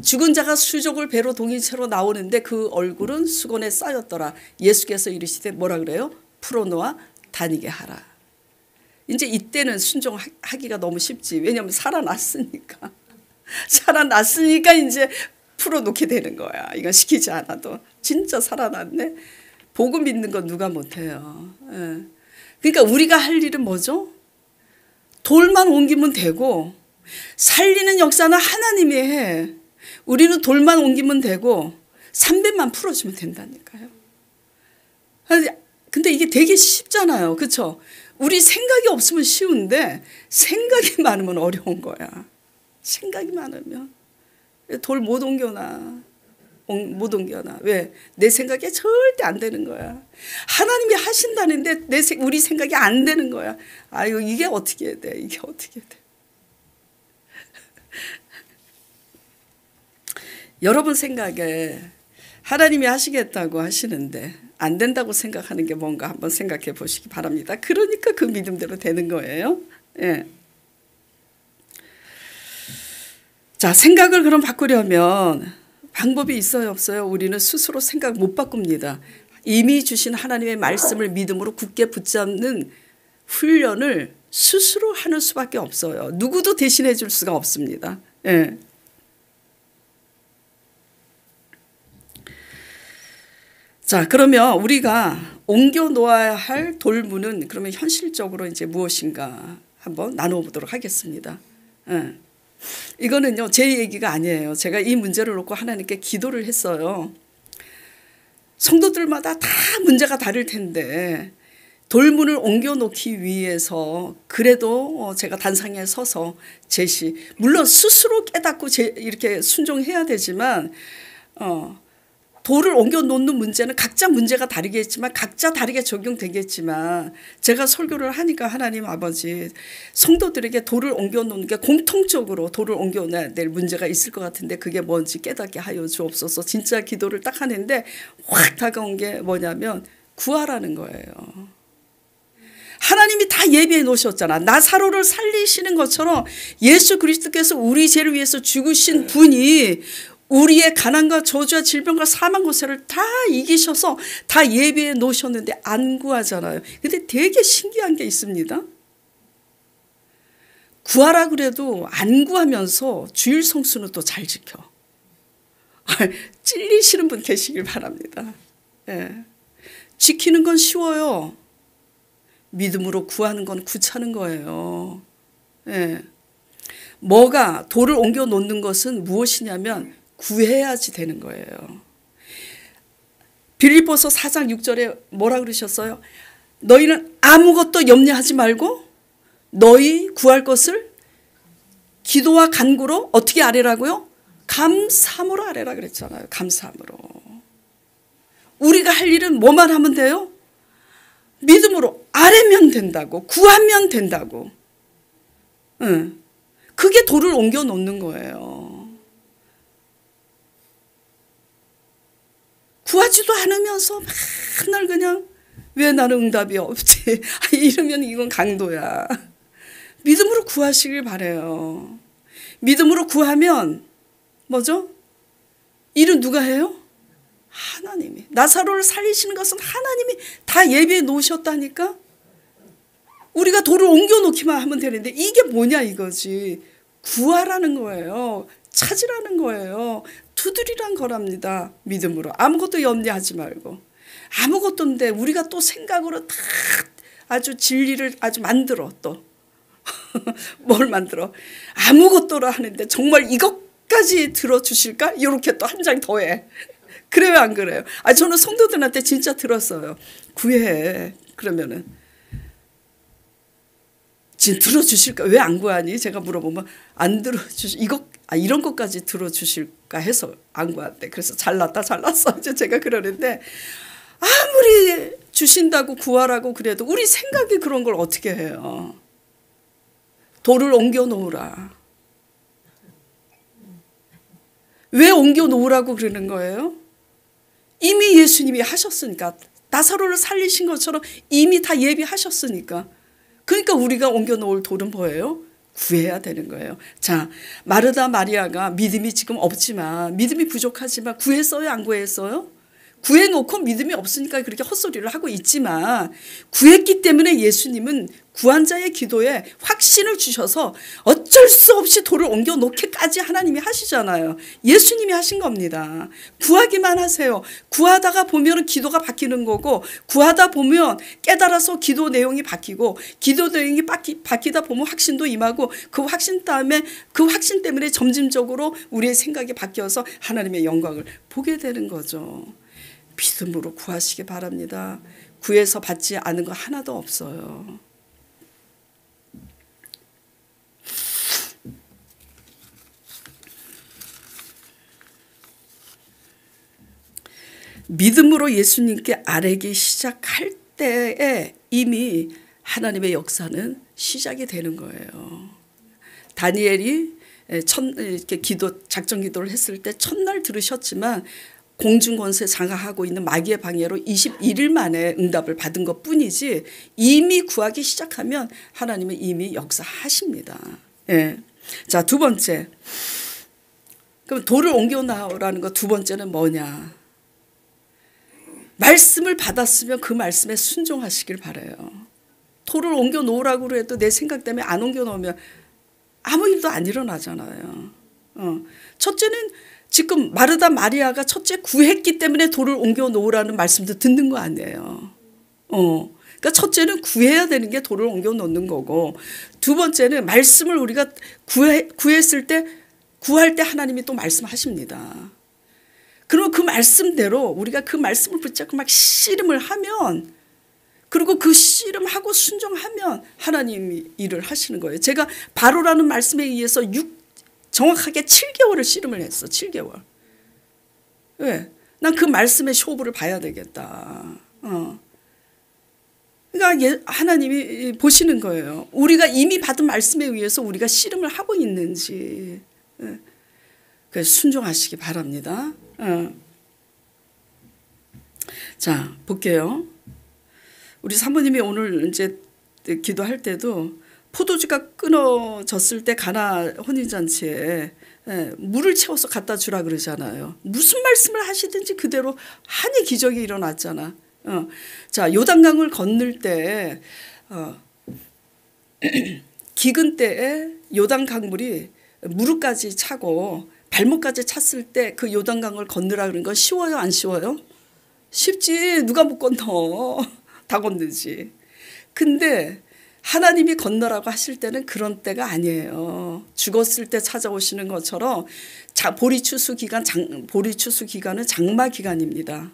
죽은 자가 수족을 배로 동인체로 나오는데 그 얼굴은 수건에 쌓였더라. 예수께서 이르시되 뭐라 그래요? 풀어놓아 다니게 하라. 이제 이때는 순종하기가 너무 쉽지. 왜냐하면 살아났으니까. 살아났으니까 이제 풀어놓게 되는 거야. 이건 시키지 않아도. 진짜 살아났네. 복음 믿는 건 누가 못해요. 예. 그러니까 우리가 할 일은 뭐죠? 돌만 옮기면 되고 살리는 역사는 하나님이 해. 우리는 돌만 옮기면 되고 삼배만 풀어주면 된다니까요. 근데 이게 되게 쉽잖아요. 그렇죠? 우리 생각이 없으면 쉬운데 생각이 많으면 어려운 거야. 생각이 많으면 돌 못 옮겨놔. 못 옮겨놔. 왜? 내 생각이 절대 안 되는 거야. 하나님이 하신다는데 우리 생각이 안 되는 거야. 아이고 이게 어떻게 해야 돼? 이게 어떻게 돼? 여러분 생각에 하나님이 하시겠다고 하시는데 안 된다고 생각하는 게 뭔가 한번 생각해 보시기 바랍니다. 그러니까 그 믿음대로 되는 거예요. 예. 자, 생각을 그럼 바꾸려면 방법이 있어요, 없어요? 우리는 스스로 생각 못 바꿉니다. 이미 주신 하나님의 말씀을 믿음으로 굳게 붙잡는 훈련을 스스로 하는 수밖에 없어요. 누구도 대신해 줄 수가 없습니다. 예. 자, 그러면 우리가 옮겨 놓아야 할 돌문은 그러면 현실적으로 이제 무엇인가 한번 나눠보도록 하겠습니다. 이거는요, 제 얘기가 아니에요. 제가 이 문제를 놓고 하나님께 기도를 했어요. 성도들마다 다 문제가 다를 텐데 돌문을 옮겨 놓기 위해서 그래도 제가 단상에 서서 물론 스스로 깨닫고 이렇게 순종해야 되지만 돌을 옮겨 놓는 문제는 각자 문제가 다르겠지만 각자 다르게 적용되겠지만 제가 설교를 하니까 하나님 아버지 성도들에게 돌을 옮겨 놓는 게 공통적으로 돌을 옮겨 놔야 될 문제가 있을 것 같은데 그게 뭔지 깨닫게 하여 주옵소서. 진짜 기도를 딱 하는데 확 다가온 게 뭐냐면 구하라는 거예요. 하나님이 다 예비해 놓으셨잖아. 나사로를 살리시는 것처럼 예수 그리스도께서 우리 죄를 위해서 죽으신 분이 우리의 가난과 저주와 질병과 사망 고세를 다 이기셔서 다 예비해 놓으셨는데 안 구하잖아요. 근데 되게 신기한 게 있습니다. 구하라 그래도 안 구하면서 주일 성수는 또 잘 지켜. 찔리시는 분 계시길 바랍니다. 예. 지키는 건 쉬워요. 믿음으로 구하는 건 귀찮은 거예요. 예. 뭐가 돌을 옮겨 놓는 것은 무엇이냐면 구해야지 되는 거예요. 빌립보서 4장 6절에 뭐라 그러셨어요? 너희는 아무것도 염려하지 말고 너희 구할 것을 기도와 간구로 어떻게 아뢰라고요? 감사함으로 아뢰라 그랬잖아요. 감사함으로. 우리가 할 일은 뭐만 하면 돼요? 믿음으로 아뢰면 된다고, 구하면 된다고. 그게 돌을 옮겨 놓는 거예요. 구하지도 않으면서 맨날 그냥 왜 나는 응답이 없지? 이러면 이건 강도야. 믿음으로 구하시길 바라요. 믿음으로 구하면 뭐죠? 일은 누가 해요? 하나님이. 나사로를 살리시는 것은 하나님이 다 예비해 놓으셨다니까. 우리가 돌을 옮겨 놓기만 하면 되는데 이게 뭐냐 이거지. 구하라는 거예요. 찾으라는 거예요. 두드리란 거랍니다. 믿음으로. 아무것도 염려하지 말고. 아무것도 없는데 우리가 또 생각으로 다 아주 진리를 아주 만들어 또. 뭘 만들어. 아무것도라 하는데 정말 이것까지 들어주실까? 이렇게 또 한 장 더 해. 그래요 안 그래요? 저는 성도들한테 진짜 들었어요. 구해. 그러면은 지금 들어주실까? 왜 안 구하니? 제가 물어보면 안 들어주시. 이런 것까지 들어주실까 해서 안 구한대. 그래서 잘났다 잘났어. 이제 제가 그러는데 아무리 주신다고 구하라고 그래도 우리 생각이 그런 걸 어떻게 해요? 돌을 옮겨 놓으라. 왜 옮겨 놓으라고 그러는 거예요? 이미 예수님이 하셨으니까. 나사로를 살리신 것처럼 이미 다 예비하셨으니까. 그러니까 우리가 옮겨 놓을 돌은 뭐예요? 구해야 되는 거예요. 자, 마르다 마리아가 믿음이 지금 없지만, 믿음이 부족하지만 구했어요? 안 구했어요? 구해놓고 믿음이 없으니까 그렇게 헛소리를 하고 있지만 구했기 때문에 예수님은 구한 자의 기도에 확신을 주셔서 어쩔 수 없이 돌을 옮겨 놓기까지 하나님이 하시잖아요. 예수님이 하신 겁니다. 구하기만 하세요. 구하다가 보면 기도가 바뀌는 거고, 구하다 보면 깨달아서 기도 내용이 바뀌고, 기도 내용이 바뀌다 보면 확신도 임하고, 그 확신 때문에 점진적으로 우리의 생각이 바뀌어서 하나님의 영광을 보게 되는 거죠. 믿음으로 구하시기 바랍니다. 구해서 받지 않은 거 하나도 없어요. 믿음으로 예수님께 아뢰기 시작할 때에 이미 하나님의 역사는 시작이 되는 거예요. 다니엘이 이렇게 작전 기도를 했을 때 첫날 들으셨지만 공중권세 장악하고 있는 마귀의 방해로 21일 만에 응답을 받은 것 뿐이지, 이미 구하기 시작하면 하나님은 이미 역사하십니다. 예. 자, 두 번째. 그럼 돌을 옮겨 나오라는 거 두 번째는 뭐냐? 말씀을 받았으면 그 말씀에 순종하시길 바라요. 돌을 옮겨 놓으라고 해도 내 생각 때문에 안 옮겨 놓으면 아무 일도 안 일어나잖아요. 첫째는 지금 마르다 마리아가 첫째 구했기 때문에 돌을 옮겨 놓으라는 말씀도 듣는 거 아니에요. 그러니까 첫째는 구해야 되는 게 돌을 옮겨 놓는 거고, 두 번째는 말씀을 우리가 구했을 때, 구할 때 하나님이 또 말씀하십니다. 그러면 그 말씀대로 우리가 그 말씀을 붙잡고 막 씨름을 하면, 그리고 그 씨름하고 순종하면 하나님이 일을 하시는 거예요. 제가 바로라는 말씀에 의해서 정확하게 7개월을 씨름을 했어. 7개월. 왜? 난 그 말씀의 쇼부를 봐야 되겠다. 그러니까 하나님이 보시는 거예요. 우리가 이미 받은 말씀에 의해서 우리가 씨름을 하고 있는지. 그래서 순종하시기 바랍니다. 자, 볼게요. 우리 사모님이 오늘 이제 기도할 때도 포도주가 끊어졌을 때 가나 혼인잔치에 물을 채워서 갖다 주라 그러잖아요. 무슨 말씀을 하시든지 그대로 한이 기적이 일어났잖아. 자, 요단강을 건널 때 기근 때에 요단 강물이 무릎까지 차고 발목까지 찼을 때 그 요단강을 건너라 그런 건 쉬워요, 안 쉬워요? 쉽지. 누가 못 건너. 다 건너지. 근데 하나님이 건너라고 하실 때는 그런 때가 아니에요. 죽었을 때 찾아오시는 것처럼 보리추수 기간은 장마 기간입니다.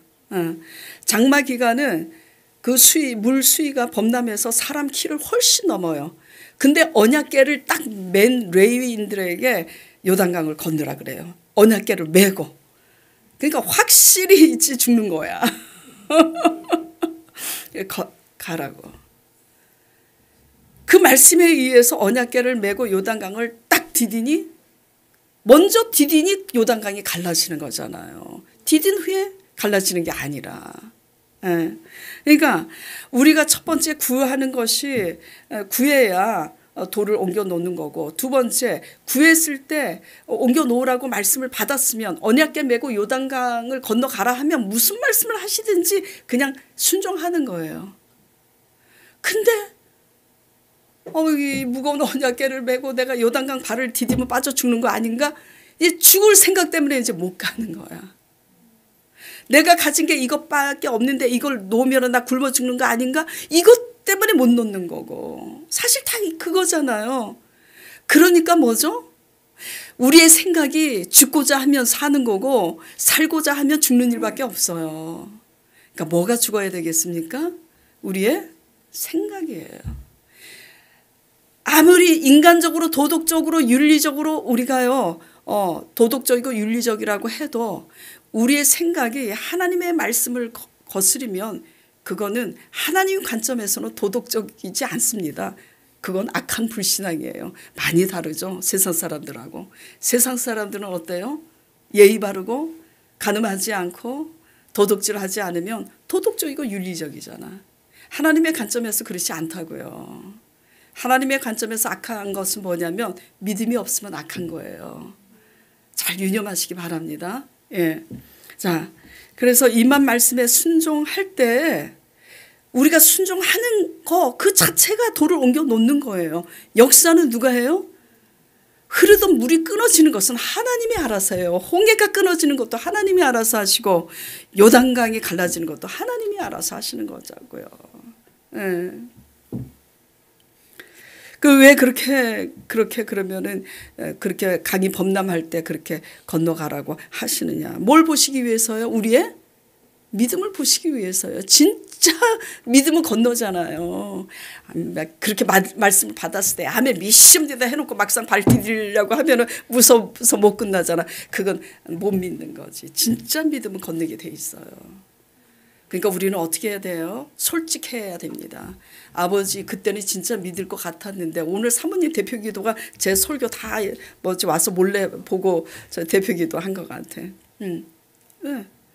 장마 기간은 그 물 수위가 범람해서 사람 키를 훨씬 넘어요. 근데 언약궤를 딱 맨 레위인들에게 요단강을 건너라 그래요. 언약궤를 메고. 그러니까 확실히 이제 죽는 거야. 가라고. 그 말씀에 의해서 언약궤를 메고 요단강을 딱 디디니, 먼저 디디니 요단강이 갈라지는 거잖아요. 디딘 후에 갈라지는 게 아니라. 그러니까 우리가 첫 번째 구하는 것이, 구해야 돌을 옮겨 놓는 거고, 두 번째 구했을 때 옮겨 놓으라고 말씀을 받았으면 언약궤 메고 요단강을 건너가라 하면 무슨 말씀을 하시든지 그냥 순종하는 거예요. 근데 이 무거운 언약궤를 메고 내가 요단강 발을 디디면 빠져 죽는 거 아닌가? 이 죽을 생각 때문에 이제 못 가는 거야. 내가 가진 게 이것밖에 없는데 이걸 놓으면 나 굶어 죽는 거 아닌가? 이것 때문에 못 놓는 거고. 사실 다 그거잖아요. 그러니까 뭐죠? 우리의 생각이 죽고자 하면 사는 거고 살고자 하면 죽는 일밖에 없어요. 그러니까 뭐가 죽어야 되겠습니까? 우리의 생각이에요. 아무리 인간적으로 도덕적으로 윤리적으로 우리가요 도덕적이고 윤리적이라고 해도 우리의 생각이 하나님의 말씀을 거스리면 그거는 하나님 관점에서는 도덕적이지 않습니다. 그건 악한 불신앙이에요. 많이 다르죠. 세상 사람들하고. 세상 사람들은 어때요? 예의 바르고 간음하지 않고 도덕질하지 않으면 도덕적이고 윤리적이잖아. 하나님의 관점에서 그렇지 않다고요. 하나님의 관점에서 악한 것은 뭐냐면 믿음이 없으면 악한 거예요. 잘 유념하시기 바랍니다. 예. 자, 그래서 이만 말씀에 순종할 때 우리가 순종하는 거 그 자체가 돌을 옮겨 놓는 거예요. 역사는 누가 해요? 흐르던 물이 끊어지는 것은 하나님이 알아서 해요. 홍해가 끊어지는 것도 하나님이 알아서 하시고 요단강이 갈라지는 것도 하나님이 알아서 하시는 거자고요. 예. 그 왜 그렇게 그러면은 그렇게 강이 범람할 때 그렇게 건너가라고 하시느냐? 뭘 보시기 위해서요? 우리의 믿음을 보시기 위해서요. 진짜 믿음은 건너잖아요. 그렇게 말씀을 받았을 때 아멘 믿습니다 해놓고 막상 발 디디려고 하면은 무서워서 못 끝나잖아. 그건 못 믿는 거지. 진짜 믿음은 건너게 돼 있어요. 그러니까 우리는 어떻게 해야 돼요? 솔직해야 됩니다. 아버지 그때는 진짜 믿을 것 같았는데 오늘 사모님 대표기도가 제 설교 다 와서 몰래 보고 저 대표기도 한 것 같아.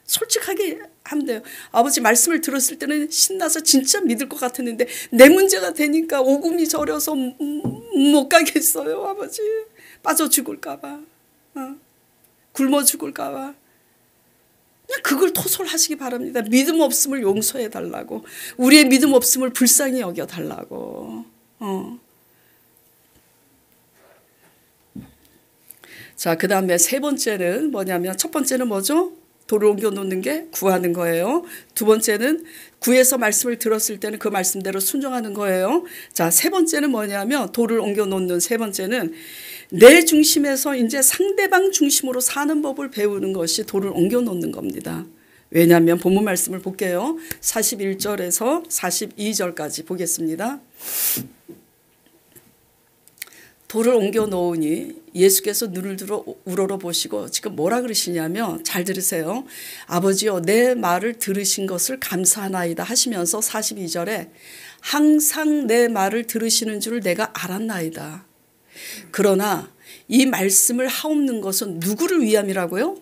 솔직하게 하면 돼요. 아버지 말씀을 들었을 때는 신나서 진짜 믿을 것 같았는데 내 문제가 되니까 오금이 저려서 못 가겠어요. 아버지 빠져 죽을까 봐. 굶어 죽을까 봐. 그냥 그걸 토설하시기 바랍니다. 믿음 없음을 용서해 달라고. 우리의 믿음 없음을 불쌍히 여겨 달라고. 자, 그 다음에 세 번째는 뭐냐면 첫 번째는 뭐죠? 돌을 옮겨 놓는 게 구하는 거예요. 두 번째는 구해서 말씀을 들었을 때는 그 말씀대로 순종하는 거예요. 자, 세 번째는 뭐냐면 돌을 옮겨 놓는 세 번째는 내 중심에서 이제 상대방 중심으로 사는 법을 배우는 것이 돌을 옮겨 놓는 겁니다. 왜냐하면 본문 말씀을 볼게요. 41절에서 42절까지 보겠습니다. 돌을 옮겨 놓으니 예수께서 눈을 들어 우러러보시고 지금 뭐라 그러시냐면 잘 들으세요. 아버지여 내 말을 들으신 것을 감사하나이다 하시면서 42절에 항상 내 말을 들으시는 줄을 내가 알았나이다. 그러나 이 말씀을 하옵는 것은 누구를 위함이라고요?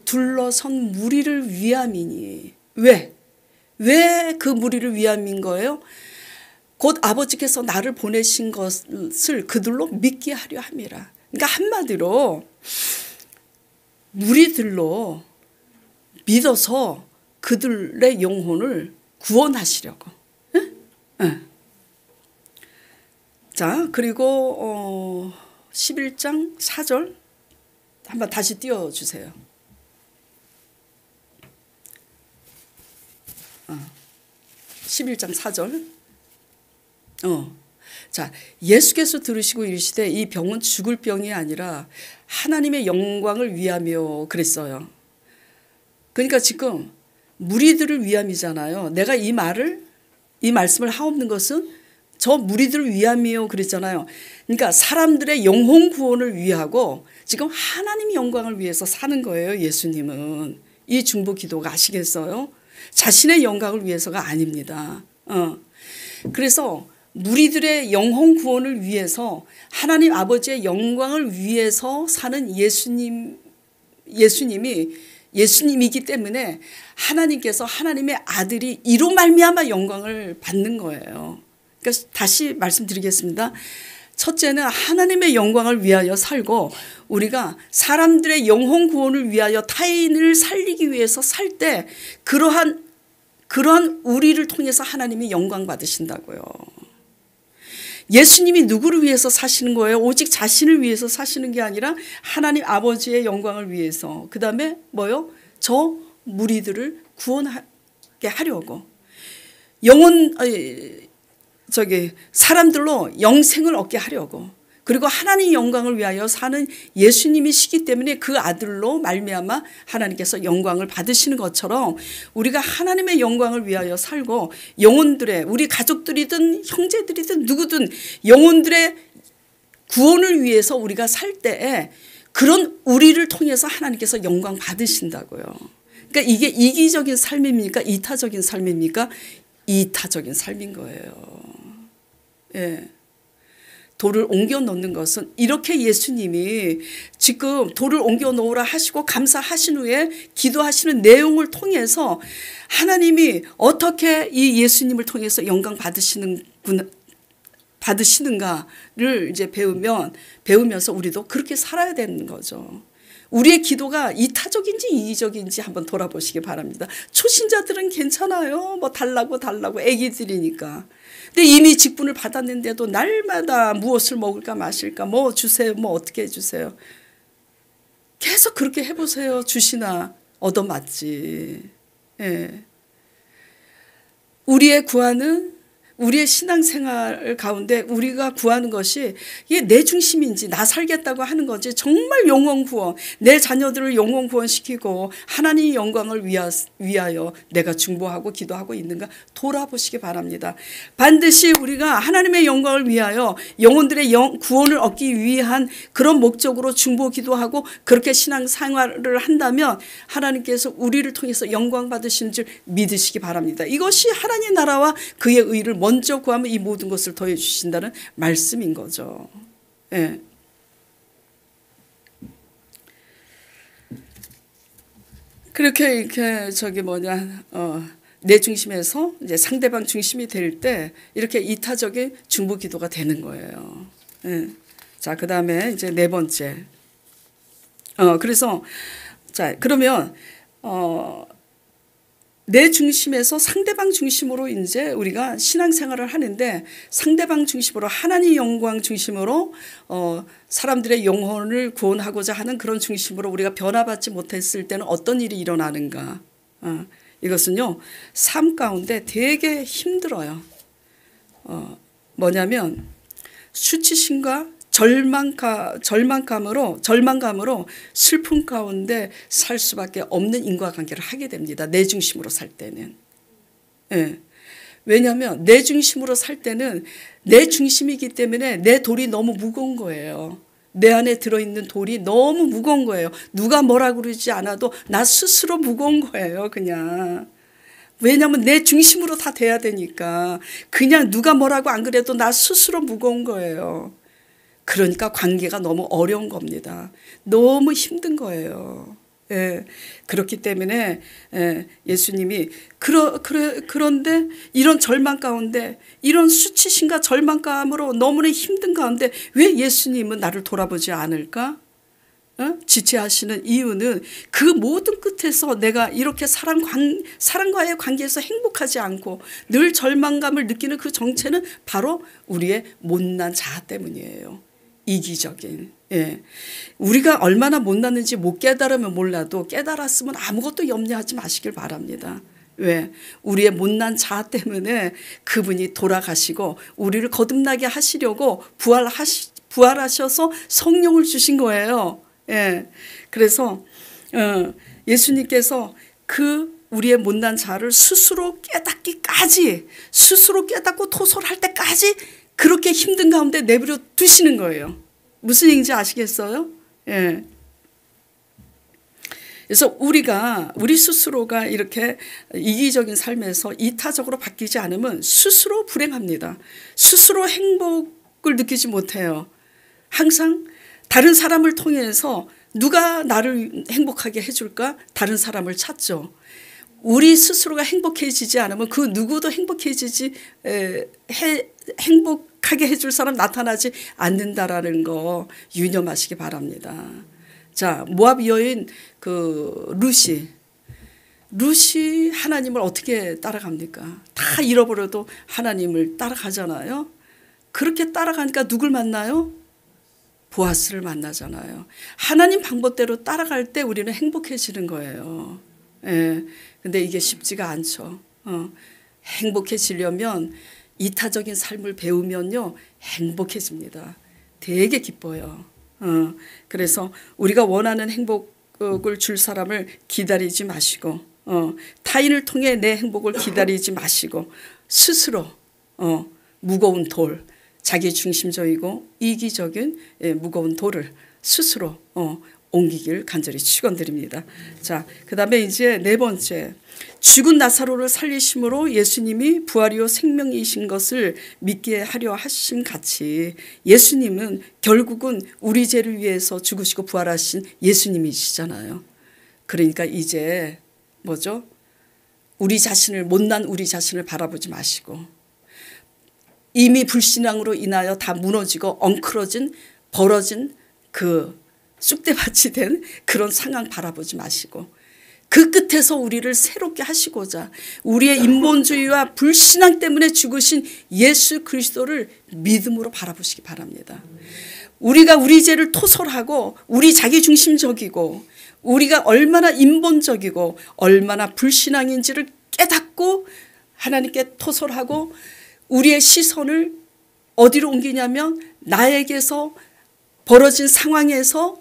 둘러선 무리를 위함이니. 왜? 왜 그 무리를 위함인 거예요? 곧 아버지께서 나를 보내신 것을 그들로 믿게 하려 함이라. 그러니까 한마디로 무리들로 믿어서 그들의 영혼을 구원하시려고. 응? 자, 그리고 11장 4절 한번 다시 띄워주세요. 11장 4절. 자, 예수께서 들으시고 이르시되 이 병은 죽을 병이 아니라 하나님의 영광을 위하며 그랬어요. 그러니까 지금 무리들을 위함이잖아요. 내가 이 말씀을 하옵는 것은 저 무리들을 위함이요 그랬잖아요. 그러니까 사람들의 영혼 구원을 위하고 지금 하나님의 영광을 위해서 사는 거예요. 예수님은. 이 중보 기도가 아시겠어요? 자신의 영광을 위해서가 아닙니다. 그래서 무리들의 영혼 구원을 위해서 하나님 아버지의 영광을 위해서 사는 예수님이기 때문에 하나님께서 하나님의 아들이 이로 말미암아 영광을 받는 거예요. 그러니까 다시 말씀드리겠습니다. 첫째는 하나님의 영광을 위하여 살고 우리가 사람들의 영혼 구원을 위하여 타인을 살리기 위해서 살 때 그러한 우리를 통해서 하나님이 영광 받으신다고요. 예수님이 누구를 위해서 사시는 거예요? 오직 자신을 위해서 사시는 게 아니라 하나님 아버지의 영광을 위해서. 그 다음에 뭐요? 저 무리들을 구원하게 하려고. 사람들로 영생을 얻게 하려고. 그리고 하나님 영광을 위하여 사는 예수님이시기 때문에 그 아들로 말미암아 하나님께서 영광을 받으시는 것처럼 우리가 하나님의 영광을 위하여 살고 영혼들의, 우리 가족들이든 형제들이든 누구든 영혼들의 구원을 위해서 우리가 살 때에 그런 우리를 통해서 하나님께서 영광 받으신다고요. 그러니까 이게 이기적인 삶입니까? 이타적인 삶입니까? 이타적인 삶인 거예요. 예. 돌을 옮겨 놓는 것은 이렇게 예수님이 지금 돌을 옮겨 놓으라 하시고 감사하신 후에 기도하시는 내용을 통해서 하나님이 어떻게 이 예수님을 통해서 영광 받으시는가를 이제 배우면서 우리도 그렇게 살아야 되는 거죠. 우리의 기도가 이타적인지 이기적인지 한번 돌아보시기 바랍니다. 초신자들은 괜찮아요. 뭐 달라고 애기들이니까. 근데 이미 직분을 받았는데도 날마다 무엇을 먹을까 마실까 뭐 주세요 뭐 어떻게 해주세요. 계속 그렇게 해보세요. 주시나 얻어맞지. 예. 우리의 구하는 우리의 신앙생활 가운데 우리가 구하는 것이 이게 내 중심인지 나 살겠다고 하는 건지 정말 영혼 구원, 내 자녀들을 영혼 구원시키고 하나님의 영광을 위하여 내가 중보하고 기도하고 있는가 돌아보시기 바랍니다. 반드시 우리가 하나님의 영광을 위하여 영혼들의 구원을 얻기 위한 그런 목적으로 중보 기도하고 그렇게 신앙생활을 한다면 하나님께서 우리를 통해서 영광 받으시는 줄 믿으시기 바랍니다. 이것이 하나님 나라와 그의 의를 먼저 구하면 이 모든 것을 더해 주신다는 말씀인 거죠. 예. 그렇게 내 중심에서 이제 상대방 중심이 될 때 이렇게 이타적인 중보 기도가 되는 거예요. 예. 자, 그다음에 이제 네 번째. 그러면 내 중심에서 상대방 중심으로 이제 우리가 신앙생활을 하는데 상대방 중심으로 하나님 영광 중심으로 사람들의 영혼을 구원하고자 하는 그런 중심으로 우리가 변화받지 못했을 때는 어떤 일이 일어나는가. 이것은요 삶 가운데 되게 힘들어요. 뭐냐면 수치심과 절망감으로 슬픔 가운데 살 수밖에 없는 인과관계를 하게 됩니다. 내 중심으로 살 때는. 예. 왜냐하면 내 중심으로 살 때는 내 중심이기 때문에 내 돌이 너무 무거운 거예요. 내 안에 들어있는 돌이 너무 무거운 거예요. 누가 뭐라 그러지 않아도 나 스스로 무거운 거예요. 그냥. 왜냐하면 내 중심으로 다 돼야 되니까. 그냥 누가 뭐라고 안 그래도 나 스스로 무거운 거예요. 그러니까 관계가 너무 어려운 겁니다. 너무 힘든 거예요. 예. 그렇기 때문에 예수님이 그런데 이런 절망 가운데 이런 수치심과 절망감으로 너무나 힘든 가운데 왜 예수님은 나를 돌아보지 않을까? 지체하시는 이유는 그 모든 끝에서 내가 이렇게 사람과의 관계에서 행복하지 않고 늘 절망감을 느끼는 그 정체는 바로 우리의 못난 자아 때문이에요. 이기적인. 예. 우리가 얼마나 못났는지 못 깨달으면 몰라도 깨달았으면 아무것도 염려하지 마시길 바랍니다. 왜? 우리의 못난 자아 때문에 그분이 돌아가시고 우리를 거듭나게 하시려고 부활하셔서 성령을 주신 거예요. 예. 그래서 예수님께서 그 우리의 못난 자아를 스스로 깨닫기까지, 스스로 깨닫고 토설할 때까지 그렇게 힘든 가운데 내버려 두시는 거예요. 무슨 얘기인지 아시겠어요? 예. 그래서 우리 스스로가 이렇게 이기적인 삶에서 이타적으로 바뀌지 않으면 스스로 불행합니다. 스스로 행복을 느끼지 못해요. 항상 다른 사람을 통해서 누가 나를 행복하게 해줄까? 다른 사람을 찾죠. 우리 스스로가 행복해지지 않으면 그 누구도 행복할 행복하게 해줄 사람 나타나지 않는다라는 거 유념하시기 바랍니다. 자, 모압 여인 그 룻이 하나님을 어떻게 따라갑니까? 다 잃어버려도 하나님을 따라가잖아요. 그렇게 따라가니까 누굴 만나요? 보아스를 만나잖아요. 하나님 방법대로 따라갈 때 우리는 행복해지는 거예요. 예. 근데 이게 쉽지가 않죠. 행복해지려면 이타적인 삶을 배우면요, 행복해집니다. 되게 기뻐요. 그래서 우리가 원하는 행복을 줄 사람을 기다리지 마시고, 타인을 통해 내 행복을 기다리지 마시고, 스스로 무거운 돌, 자기 중심적이고 이기적인 무거운 돌을 스스로 옮기길 간절히 축원드립니다. 자, 그다음에 이제 네 번째, 죽은 나사로를 살리심으로 예수님이 부활이요 생명이신 것을 믿게 하려 하심 같이 예수님은 결국은 우리 죄를 위해서 죽으시고 부활하신 예수님이시잖아요. 그러니까 이제 뭐죠? 못난 우리 자신을 바라보지 마시고, 이미 불신앙으로 인하여 다 무너지고 엉클어진 벌어진 그 쑥대밭이 된 그런 상황 바라보지 마시고, 그 끝에서 우리를 새롭게 하시고자 우리의 인본주의와 불신앙 때문에 죽으신 예수 그리스도를 믿음으로 바라보시기 바랍니다. 우리가 우리 죄를 토설하고 우리 자기중심적이고 우리가 얼마나 인본적이고 얼마나 불신앙인지를 깨닫고 하나님께 토설하고 우리의 시선을 어디로 옮기냐면 나에게서 벌어진 상황에서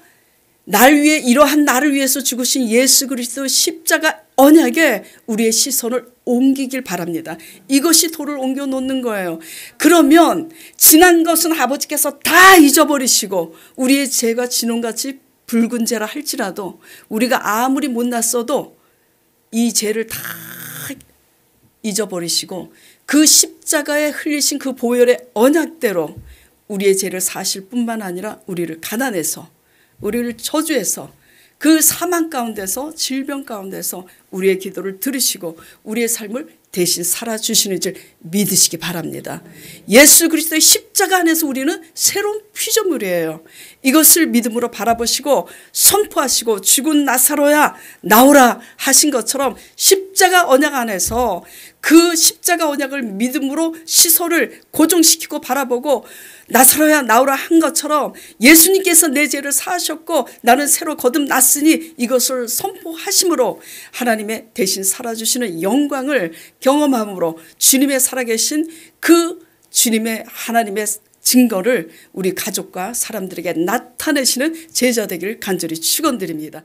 이러한 나를 위해서 죽으신 예수 그리스도 십자가 언약에 우리의 시선을 옮기길 바랍니다. 이것이 돌을 옮겨 놓는 거예요. 그러면 지난 것은 아버지께서 다 잊어버리시고 우리의 죄가 진홍같이 붉은 죄라 할지라도 우리가 아무리 못났어도 이 죄를 다 잊어버리시고 그 십자가에 흘리신 그 보혈의 언약대로 우리의 죄를 사실 뿐만 아니라 우리를 가난해서 우리를 저주해서 그 사망 가운데서 질병 가운데서 우리의 기도를 들으시고 우리의 삶을 대신 살아주시는 줄 믿으시기 바랍니다. 예수 그리스도의 십자가 안에서 우리는 새로운 피조물이에요. 이것을 믿음으로 바라보시고 선포하시고 죽은 나사로야 나오라 하신 것처럼 십자가 언약 안에서 그 십자가 언약을 믿음으로 시선을 고정시키고 바라보고 나사로야 나오라 한 것처럼 예수님께서 내 죄를 사하셨고 나는 새로 거듭났으니 이것을 선포하심으로 하나님의 대신 살아주시는 영광을 경험함으로 주님의 살아계신 그 주님의 하나님의 증거를 우리 가족과 사람들에게 나타내시는 제자 되기를 간절히 축원드립니다.